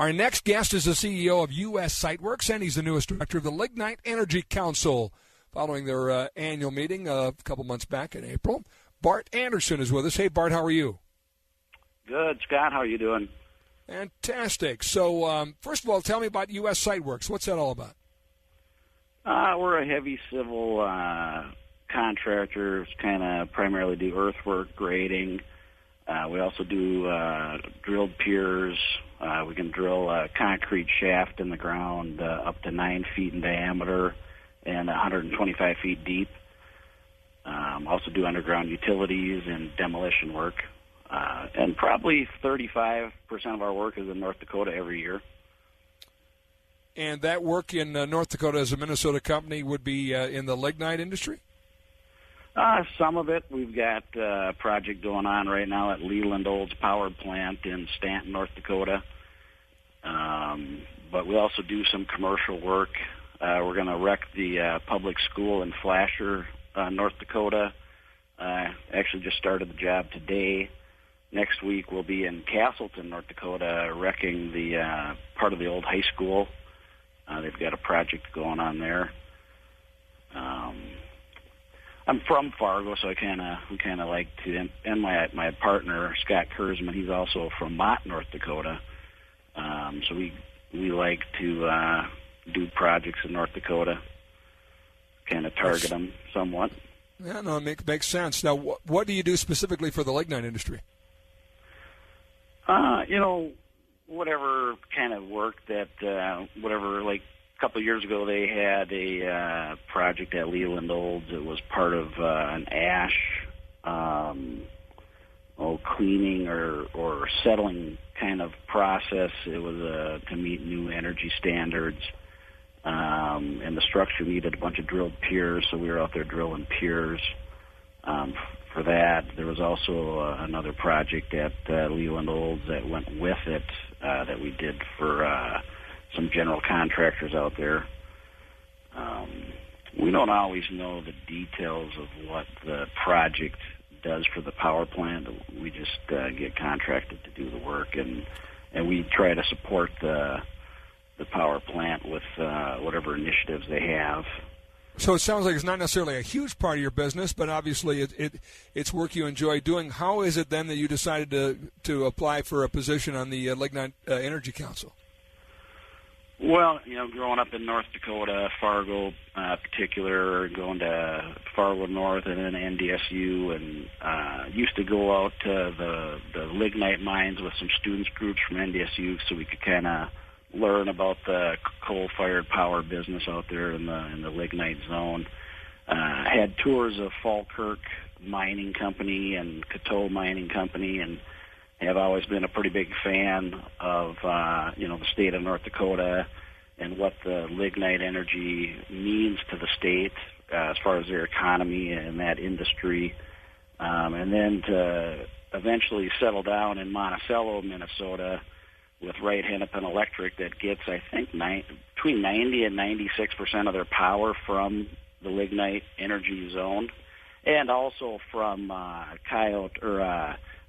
Our next guest is the CEO of U.S. SiteWorks, and he's the newest director of the Lignite Energy Council. Following their annual meeting a couple months back in April, Bart Anderson is with us. Hey, Bart, how are you? Good, Scott. How are you doing? Fantastic. So, first of all, tell me about U.S. SiteWorks. What's that all about? We're a heavy civil contractor, kind of primarily do earthwork, grading. We also do drilled piers. We can drill a concrete shaft in the ground up to 9 feet in diameter and 125 feet deep. Also do underground utilities and demolition work. And probably 35% of our work is in North Dakota every year. And that work in North Dakota as a Minnesota company would be in the lignite industry? Some of it. We've got a project going on right now at Leland Olds Power Plant in Stanton, North Dakota. But we also do some commercial work. We're going to wreck the public school in Flasher, North Dakota. Actually just started the job today. Next week we'll be in Castleton, North Dakota, wrecking the part of the old high school. They've got a project going on there. I'm from Fargo, so we kind of like to, and my partner Scott Kurzman, he's also from Mott, North Dakota. So we like to do projects in North Dakota, kind of target them somewhat. Yeah, no, it makes sense. Now, what do you do specifically for the lignite industry? Whatever kind of work that, like a couple of years ago they had a project at Leland Olds. It was part of an ash cleaning or settling kind of process. It was to meet new energy standards. And the structure needed a bunch of drilled piers, so we were out there drilling piers. For that, there was also another project at Leland Olds that went with it that we did for some general contractors out there. We don't always know the details of what the project does for the power plant. We just get contracted to do the work, and we try to support the power plant with whatever initiatives they have. So it sounds like it's not necessarily a huge part of your business, but obviously it's work you enjoy doing. How is it then that you decided to apply for a position on the Lignite Energy Council? Well, growing up in North Dakota, Fargo particular, going to Fargo North and then NDSU, and used to go out to the lignite mines with some students groups from NDSU so we could kind of learn about the coal-fired power business out there in the lignite zone. Had tours of Falkirk Mining Company and Coteau Mining Company, and have always been a pretty big fan of the state of North Dakota and what the lignite energy means to the state as far as their economy and that industry. And then to eventually settle down in Monticello, Minnesota, with Wright Hennepin Electric that gets, I think, between 90 and 96% of their power from the lignite energy zone, and also from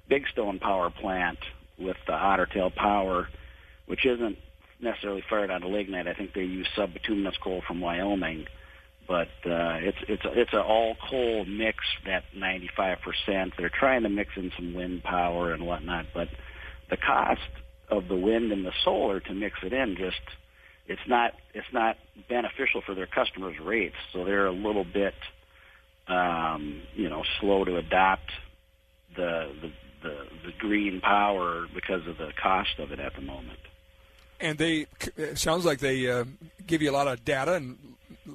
Big Stone Power Plant with the Ottertail Power, which isn't necessarily fired out of lignite. I think they use subbituminous coal from Wyoming, but it's an all coal mix, that 95%. They're trying to mix in some wind power and whatnot, but the cost of the wind and the solar to mix it in, it's not beneficial for their customers' rates. So they're a little bit slow to adopt the green power because of the cost of it at the moment. And it sounds like they give you a lot of data and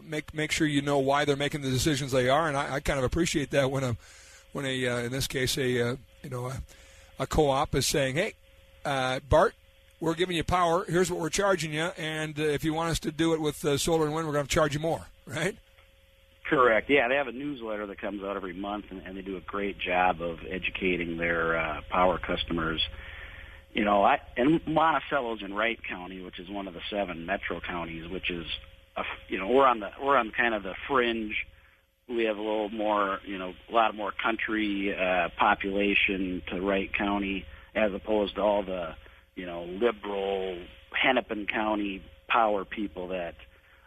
make sure you know why they're making the decisions they are. And I kind of appreciate that when in this case a co-op is saying, hey, Bart, we're giving you power. Here's what we're charging you, and if you want us to do it with solar and wind, we're going to charge you more, right? Correct. Yeah, they have a newsletter that comes out every month, and they do a great job of educating their power customers. And Monticello's in Wright County, which is one of the 7 metro counties, which is, we're on kind of the fringe. We have a little more, a lot more country population to Wright County, as opposed to all the, liberal Hennepin County power people that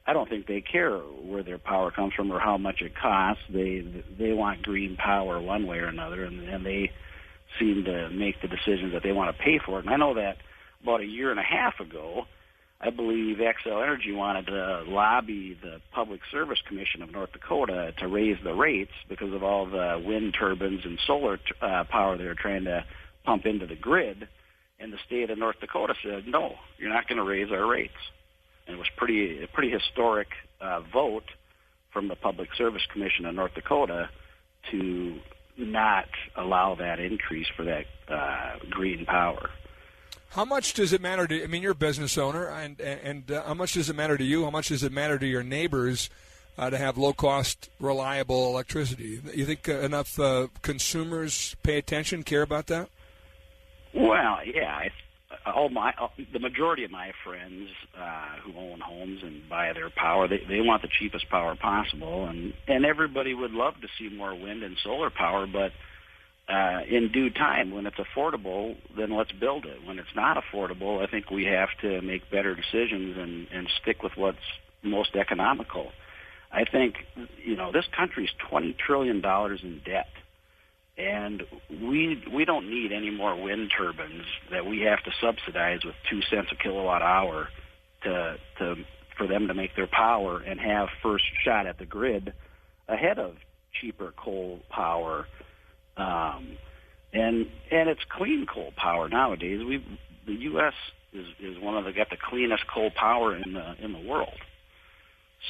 I don't think they care where their power comes from or how much it costs. They want green power one way or another, and they seem to make the decisions that they want to pay for it. And I know that about a year and a half ago, I believe Xcel Energy wanted to lobby the Public Service Commission of North Dakota to raise the rates because of all the wind turbines and solar power they were trying to pump into the grid. And the state of North Dakota said, no, you're not going to raise our rates. And it was a pretty historic vote from the Public Service Commission of North Dakota to not allow that increase for that green power. How much does it matter to? I mean, you're a business owner, and how much does it matter to you? How much does it matter to your neighbors to have low-cost, reliable electricity? You think enough consumers pay attention, care about that? Well, yeah. The majority of my friends who own homes and buy their power, they want the cheapest power possible, and everybody would love to see more wind and solar power, but in due time, when it's affordable, then let's build it. When it's not affordable, I think we have to make better decisions and stick with what's most economical. I think, this country's $20 trillion in debt, and we don't need any more wind turbines that we have to subsidize with 2 cents a kilowatt hour for them to make their power and have first shot at the grid ahead of cheaper coal power. And it's clean coal power nowadays. The U.S. is got the cleanest coal power in the world.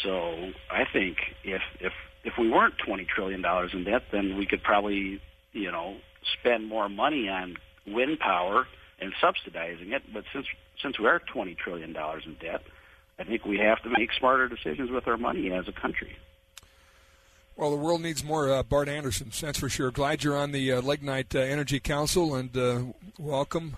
So I think if we weren't $20 trillion in debt, then we could probably spend more money on wind power and subsidizing it. But since we are $20 trillion in debt, I think we have to make smarter decisions with our money as a country. Well, the world needs more Bart Anderson, that's for sure. Glad you're on the Lignite Energy Council, and welcome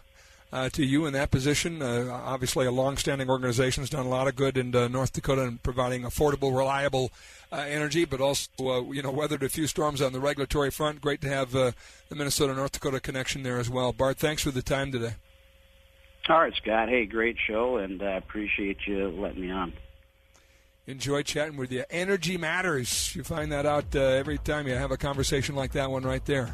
to you in that position. Obviously, a long-standing organization has done a lot of good in North Dakota in providing affordable, reliable energy, but also, weathered a few storms on the regulatory front. Great to have the Minnesota-North Dakota connection there as well. Bart, thanks for the time today. All right, Scott. Hey, great show, and I appreciate you letting me on. Enjoy chatting with you. Energy matters. You find that out every time you have a conversation like that one right there.